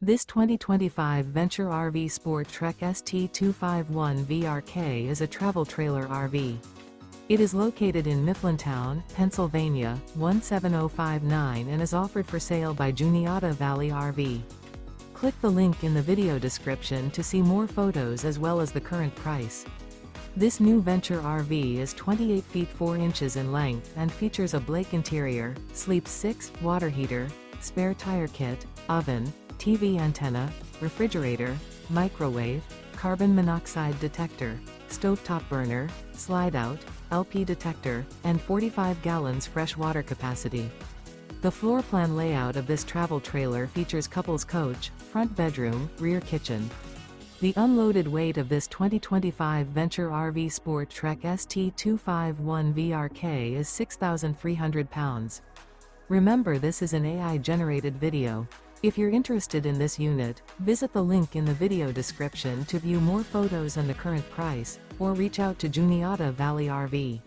This 2025 Venture RV SportTrek ST251 VRK is a travel trailer RV. It is located in Mifflintown, Pennsylvania, 17059 and is offered for sale by Juniata Valley RV. Click the link in the video description to see more photos as well as the current price. This new Venture RV is 28 feet 4 inches in length and features a Blake interior, sleeps 6, water heater, spare tire kit, oven, TV antenna, refrigerator, microwave, carbon monoxide detector, stovetop burner, slide-out, LP detector, and 45 gallons fresh water capacity. The floor plan layout of this travel trailer features couples coach, front bedroom, rear kitchen. The unloaded weight of this 2025 Venture RV SportTrek ST251 VRK is 6,300 pounds. Remember, this is an AI-generated video. If you're interested in this unit, visit the link in the video description to view more photos and the current price, or reach out to Juniata Valley RV.